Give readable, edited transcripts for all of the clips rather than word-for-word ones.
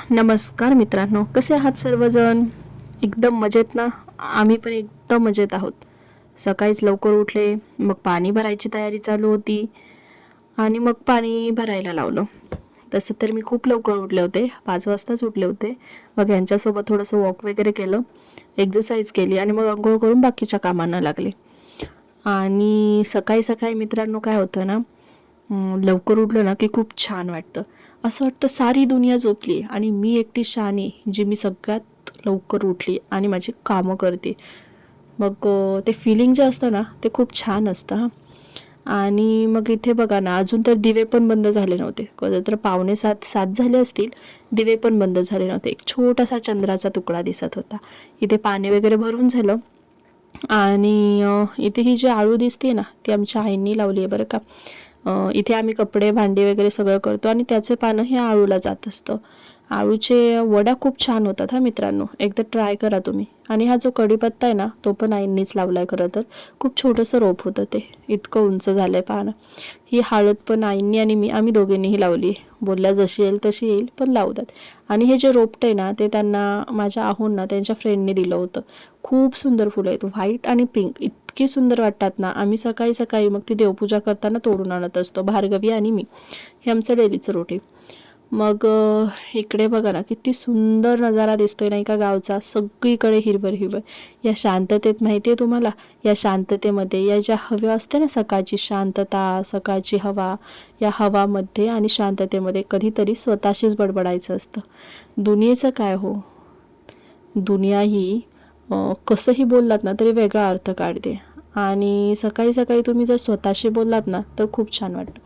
नमस्कार मित्रांनो, कसे आहात सर्वजण? एकदम मजेत ना? आम्ही पण एकदम मजेत आहोत. सकाळीच लवकर उठले, मग पाणी भरायची तयारी चालू होती आणि मग पाणी भरायला लावलं. तसं तर मी खूप लवकर उठले होते, 5 वाजताच उठले होते. मग यांच्यासोबत थोडंसं वॉक वगैरे केलं, एक्सरसाइज केली आणि मग अंघोळ करून बाकीच्या कामांना लागले. आणि सकाळी सकाळी मित्रांनो काय होतं ना, लवकर उठलं ना की खूप छान वाटतं. असं वाटतं सारी दुनिया झोपली आणि मी एकटी शहाणी जी मी सगळ्यात लवकर उठली आणि माझी कामं करते. मग ते फिलिंग जे असतं ना ते खूप छान असतं हां. आणि मग इथे बघा ना, अजून तर दिवे पण बंद झाले नव्हते. कधी तर 6:45-7 झाले असतील, दिवे पण बंद झाले नव्हते. एक छोटासा चंद्राचा तुकडा दिसत होता. इथे पाणी वगैरे भरून झालं आणि इथे ही जी आळू दिसते ना, ती आमच्या आईंनी लावली आहे बरं का. इथे आम्ही कपडे, भांडी वगैरे सगळं करतो आणि त्याचे पानं हे आळूला जात असतं. आळूचे वड्या खूप छान होतात हां मित्रांनो, एकदा ट्राय करा तुम्ही. आणि हा जो कढीपत्ता आहे ना, तो पण आईंनीच लावला आहे खरं तर. खूप छोटंसं रोप होतं ते, इतकं उंच झालं आहे पहा ना. ही हळद पण आईंनी आणि आम्ही दोघींनीही लावली. बोलल्या जशी येईल तशी येईल, पण लावतात. आणि हे जे रोपटं आहे ना, ते त्यांना माझ्या आहोंना त्यांच्या फ्रेंडने दिलं होतं. खूप सुंदर फुलं आहेत, व्हाईट आणि पिंक, इतकी सुंदर वाटतात ना. आम्ही सकाळी सकाळी मग ती देवपूजा करताना तोडून आणत असतो, भार्गवी आणि मी. हे आमचं डेलीचं रुटीन. मग इकडे बघा ना, किती सुंदर नजारा दिसतोय नाही का गावचा. सगळीकडे हिरवळ हिरवळ. या शांततेत माहिती आहे तुम्हाला, या शांततेमध्ये या ज्या हवा असते ना, सकाळची शांतता, सकाळची हवा, या हवामध्ये आणि शांततेमध्ये कधीतरी स्वतःशीच बडबडायचं असतं. दुनियेचं काय हो, दुनिया ही कसंही बोललात ना तरी वेगळा अर्थ काढते. आणि सकाळी सकाळी तुम्ही जर स्वतःशी बोललात ना तर खूप छान वाटतं.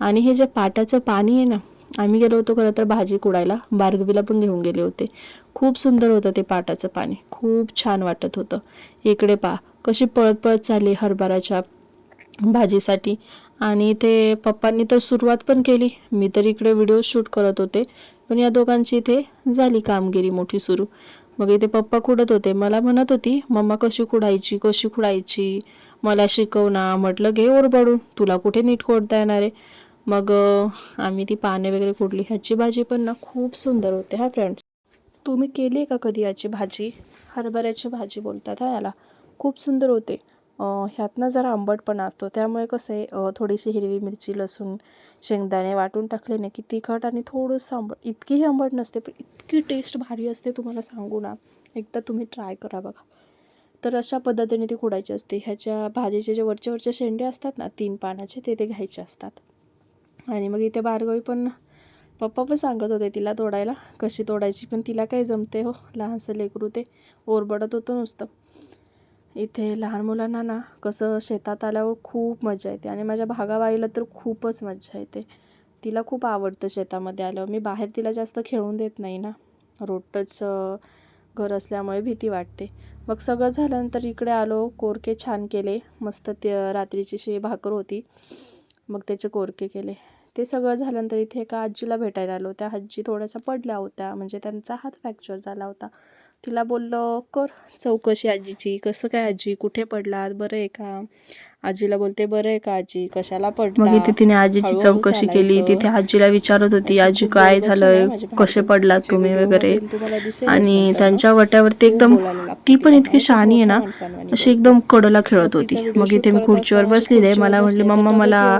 आणि हे जे पाटाचं पाणी आहे ना, आम्ही गेलो होतो खरं तर भाजी कुडायला, भार्गवीला पण घेऊन गेले होते. खूप सुंदर होतं ते पाटाचं पाणी, खूप छान वाटत होतं. इकडे पहा कशी पळत पळत चालली हरभऱ्याच्या भाजीसाठी. आणि ते पप्पांनी तर सुरुवात पण केली, मी तर इकडे व्हिडिओ शूट करत होते. पण या दोघांची इथे झाली कामगिरी मोठी सुरू. मग इथे पप्पा खुडत होते, मला म्हणत होती मम्मा कशी खुडायची कशी खुडायची, मला शिकव ना. म्हटलं घे ओरबडून, तुला कुठे नीट खोडता येणार आहे. मग आम्ही ती पाने वगैरे खोडली. ह्याची भाजी पण ना खूप सुंदर होते हा फ्रेंड्स. तुम्ही केली आहे का कधी याची भाजी? हरभऱ्याची भाजी बोलतात हा याला. खूप सुंदर होते. ह्यातनं जरा आंबटपणा असतो, त्यामुळे कसं आहे थोडीशी हिरवी मिरची, लसूण, शेंगदाणे वाटून टाकले ना की तिखट आणि थोडंसं आंबट, इतकीही आंबट नसते पण इतकी टेस्ट भारी असते तुम्हाला सांगू ना. एकदा तुम्ही ट्राय करा बघा. तर अशा पद्धतीने ती खोडायची असते. ह्याच्या भाजीचे जे वरचे वरचे शेंडे असतात ना 3 पानाचे, ते घ्यायचे असतात. आणि मग इथे भार्गवी पण, पप्पा पण सांगत होते तिला तोडायला, कशी तोडायची, पण तिला काय जमते हो, लहानसं लेकरू ते ओरबडत होतं नुसतं. इथे लहान मुलांना ना कसं शेतात आल्यावर खूप मजा येते आणि माझ्या भागाबाईला तर खूपच मजा येते. तिला खूप आवडतं शेतामध्ये आल्यावर. मी बाहेर तिला जास्त खेळून देत नाही ना, रोडटच घर असल्यामुळे भीती वाटते. मग सगळं झाल्यानंतर इकडे आलो, कोरके छान केले मस्त. ते रात्रीची भाकर होती, मग त्याचे कोरके केले. ते सगळं झाल्यानंतर इथे एका आजीला भेटायला आलो. त्या आजी थोड्याशा पडल्या होत्या, म्हणजे त्यांचा हात फ्रॅक्चर झाला होता. तिला बोललं कर चौकशी आजीची, कसं काय आजी, कुठे पडलात, बरं आहे का? आजीला बोलते बरं आहे का आजी, कशाला पडता? मग इथे तिने आजीची चौकशी केली. तिथे आजीला विचारत होती, आजी काय झालंय, कसे पडलात तुम्ही वगैरे. आणि त्यांच्या वट्यावरती एकदम, ती पण इतकी शहाणी आहे ना, अशी एकदम कडला खेळत होती. मग इथे मी खुर्चीवर बसलेले आहे. मला म्हटली मम्मा मला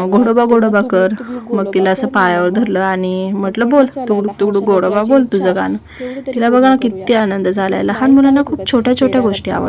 घोडोबा घोडोबा कर. मग तिला असं पायावर धरलं आणि म्हटलं बोल, तुकडू तुकडू घोडोबा बोल तुझं गाणं. तिला बघा ना किती आनंद झालाय. लहान मुलांना खूप छोट्या छोट्या गोष्टी आवडतात.